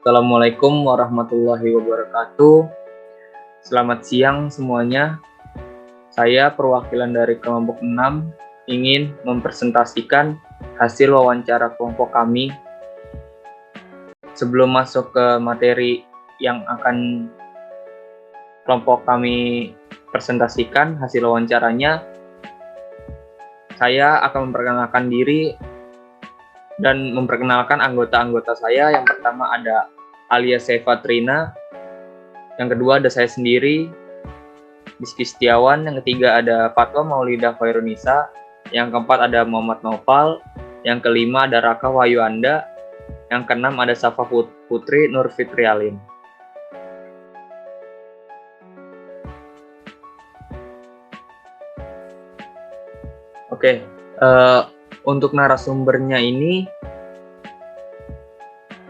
Assalamualaikum warahmatullahi wabarakatuh. Selamat siang semuanya. Saya perwakilan dari kelompok 6 ingin mempresentasikan hasil wawancara kelompok kami. Sebelum masuk ke materi yang akan kelompok kami presentasikan hasil wawancaranya, saya akan memperkenalkan diri dan memperkenalkan anggota-anggota saya. Yang pertama ada Alia Seifa Trina, yang kedua ada saya sendiri, Rizky Setiawan, yang ketiga ada Fatwa Maulidah Khairunisa, yang keempat ada Muhammad Naufal, yang kelima ada Raka Wahyuanda, yang keenam ada Safa Putri Nur Fitrialin. Oke, untuk narasumbernya ini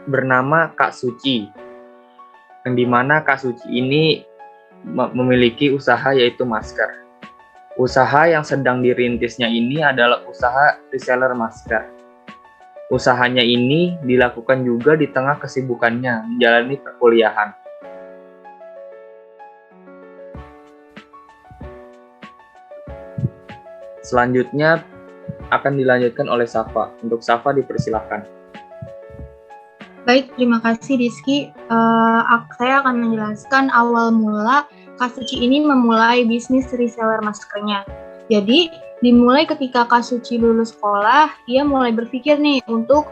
bernama Kak Suci, yang dimana Kak Suci ini memiliki usaha yaitu masker. Usaha yang sedang dirintisnya ini adalah usaha reseller masker. Usahanya ini dilakukan juga di tengah kesibukannya menjalani perkuliahan. Selanjutnya akan dilanjutkan oleh Safa. Untuk Safa dipersilakan. Baik, terima kasih Rizky. Saya akan menjelaskan awal mula Kak Suci ini memulai bisnis reseller maskernya. Jadi, dimulai ketika Kak Suci lulus sekolah, ia mulai berpikir nih untuk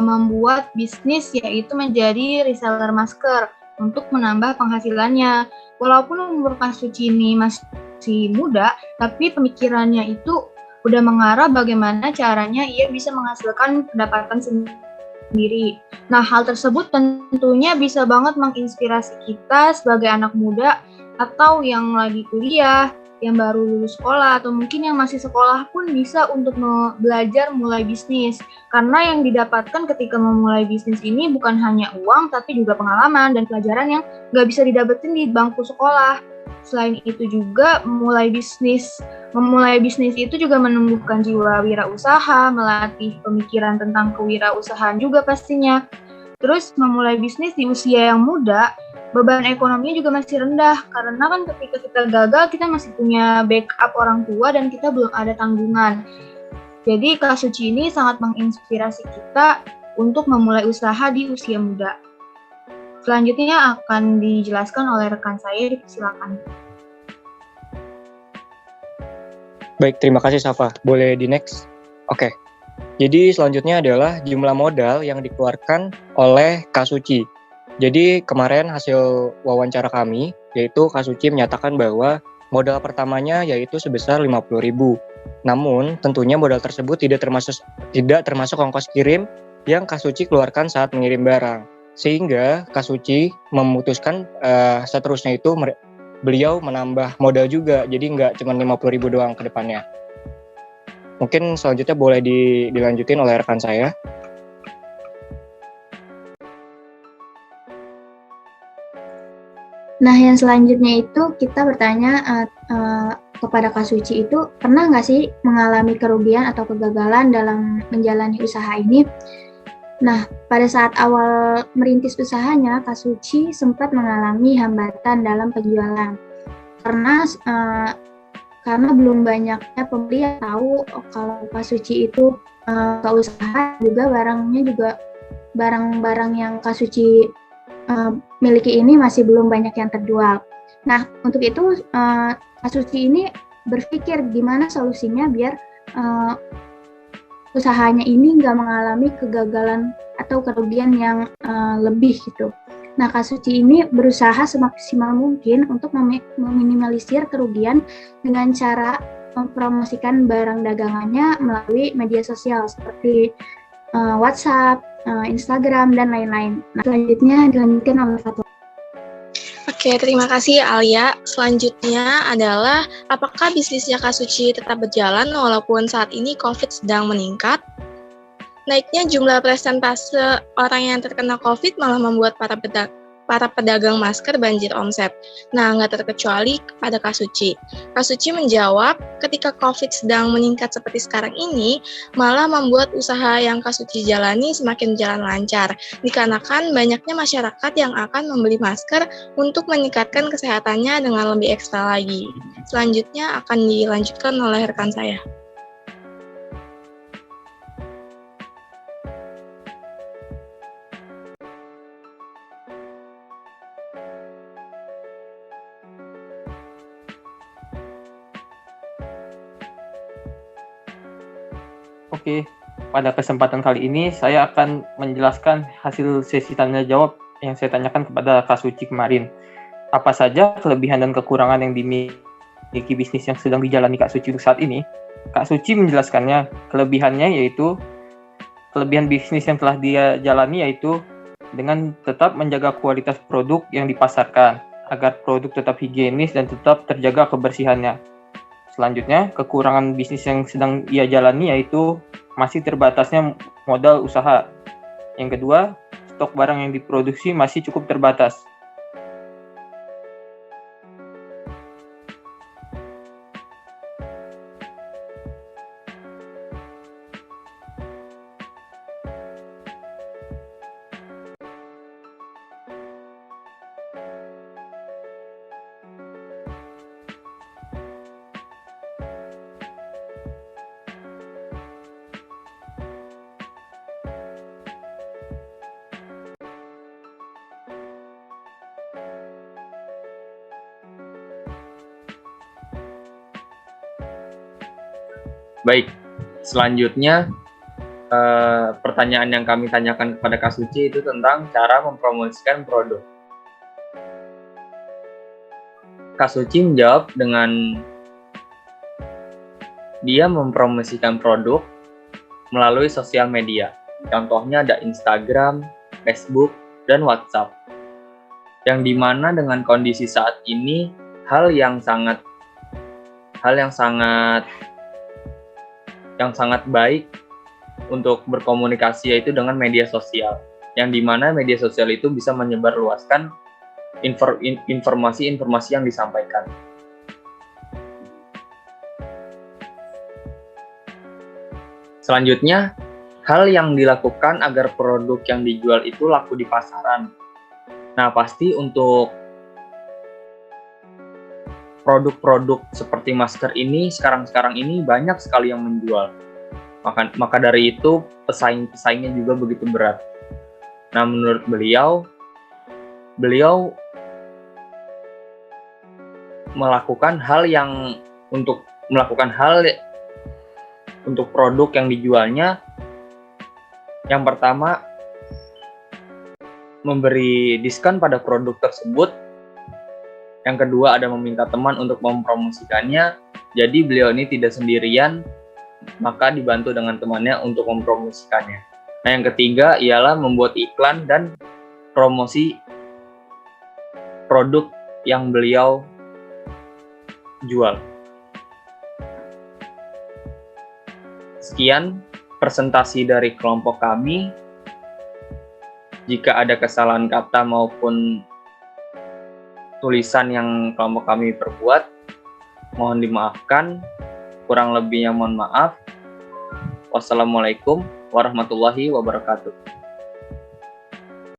membuat bisnis yaitu menjadi reseller masker untuk menambah penghasilannya. Walaupun umur Kak Suci ini masih muda, tapi pemikirannya itu udah mengarah bagaimana caranya ia bisa menghasilkan pendapatan sendiri. Nah, hal tersebut tentunya bisa banget menginspirasi kita sebagai anak muda atau yang lagi kuliah, yang baru lulus sekolah, atau mungkin yang masih sekolah pun bisa untuk belajar mulai bisnis. Karena yang didapatkan ketika memulai bisnis ini bukan hanya uang, tapi juga pengalaman dan pelajaran yang nggak bisa didapetin di bangku sekolah. Selain itu juga memulai bisnis itu juga menumbuhkan jiwa wirausaha, melatih pemikiran tentang kewirausahaan juga pastinya. Terus memulai bisnis di usia yang muda, beban ekonominya juga masih rendah, karena kan ketika kita gagal kita masih punya backup orang tua dan kita belum ada tanggungan. Jadi Kak Suci ini sangat menginspirasi kita untuk memulai usaha di usia muda. Selanjutnya akan dijelaskan oleh rekan saya, silakan. Baik, terima kasih Safa. Boleh di next? Oke. Jadi selanjutnya adalah jumlah modal yang dikeluarkan oleh Kak Suci. Jadi kemarin hasil wawancara kami, yaitu Kak Suci menyatakan bahwa modal pertamanya yaitu sebesar 50.000. Namun tentunya modal tersebut tidak termasuk ongkos kirim yang Kak Suci keluarkan saat mengirim barang. Sehingga Kak Suci memutuskan seterusnya itu beliau menambah modal juga, jadi nggak cuma 50.000 doang ke depannya. Mungkin selanjutnya boleh dilanjutin oleh rekan saya. Nah, yang selanjutnya itu kita bertanya kepada Kak Suci itu pernah nggak sih mengalami kerugian atau kegagalan dalam menjalani usaha ini? Nah, pada saat awal merintis usahanya, Kak Suci sempat mengalami hambatan dalam penjualan. Karena belum banyaknya pembeli yang tahu kalau Kak Suci itu ke usaha, juga barang-barang yang Kak Suci miliki ini masih belum banyak yang terjual. Nah, untuk itu Kak Suci ini berpikir gimana solusinya biar usahanya ini nggak mengalami kegagalan atau kerugian yang lebih gitu. Nah, Kak Suci ini berusaha semaksimal mungkin untuk meminimalisir kerugian dengan cara mempromosikan barang dagangannya melalui media sosial seperti WhatsApp, Instagram, dan lain-lain. Nah, selanjutnya dilanjutkan oleh Fatwa. Oke, terima kasih Alia. Selanjutnya adalah apakah bisnisnya Kak Suci tetap berjalan walaupun saat ini COVID sedang meningkat? Naiknya jumlah persentase orang yang terkena COVID malah membuat para para pedagang masker banjir omset. Nah, nggak terkecuali kepada Kak Suci. Kak Suci menjawab, ketika COVID sedang meningkat seperti sekarang ini, malah membuat usaha yang Kak Suci jalani semakin jalan lancar, dikarenakan banyaknya masyarakat yang akan membeli masker untuk meningkatkan kesehatannya dengan lebih ekstra lagi. Selanjutnya akan dilanjutkan oleh rekan saya. Oke, pada kesempatan kali ini saya akan menjelaskan hasil sesi tanya jawab yang saya tanyakan kepada Kak Suci kemarin. Apa saja kelebihan dan kekurangan yang dimiliki bisnis yang sedang dijalani Kak Suci untuk saat ini? Kak Suci menjelaskannya, kelebihannya yaitu kelebihan bisnis yang telah dia jalani yaitu dengan tetap menjaga kualitas produk yang dipasarkan agar produk tetap higienis dan tetap terjaga kebersihannya. Selanjutnya, kekurangan bisnis yang sedang ia jalani yaitu masih terbatasnya modal usaha. Yang kedua, stok barang yang diproduksi masih cukup terbatas. Baik, selanjutnya pertanyaan yang kami tanyakan kepada Kak Suci itu tentang cara mempromosikan produk. Kak Suci menjawab dengan dia mempromosikan produk melalui sosial media. Contohnya ada Instagram, Facebook, dan WhatsApp. Yang dimana dengan kondisi saat ini hal yang sangat baik untuk berkomunikasi yaitu dengan media sosial, yang dimana media sosial itu bisa menyebarluaskan informasi-informasi yang disampaikan. Selanjutnya, hal yang dilakukan agar produk yang dijual itu laku di pasaran. Nah, pasti untuk produk-produk seperti masker ini sekarang ini banyak sekali yang menjual. Maka dari itu pesaingnya juga begitu berat. Nah, menurut beliau melakukan hal untuk produk yang dijualnya. Yang pertama, memberi diskon pada produk tersebut. Yang kedua, ada meminta teman untuk mempromosikannya. Jadi beliau ini tidak sendirian, maka dibantu dengan temannya untuk mempromosikannya. Nah, yang ketiga ialah membuat iklan dan promosi produk yang beliau jual. Sekian presentasi dari kelompok kami. Jika ada kesalahan kata maupun tulisan yang kelompok kami perbuat, mohon dimaafkan. Kurang lebihnya mohon maaf. Wassalamualaikum warahmatullahi wabarakatuh.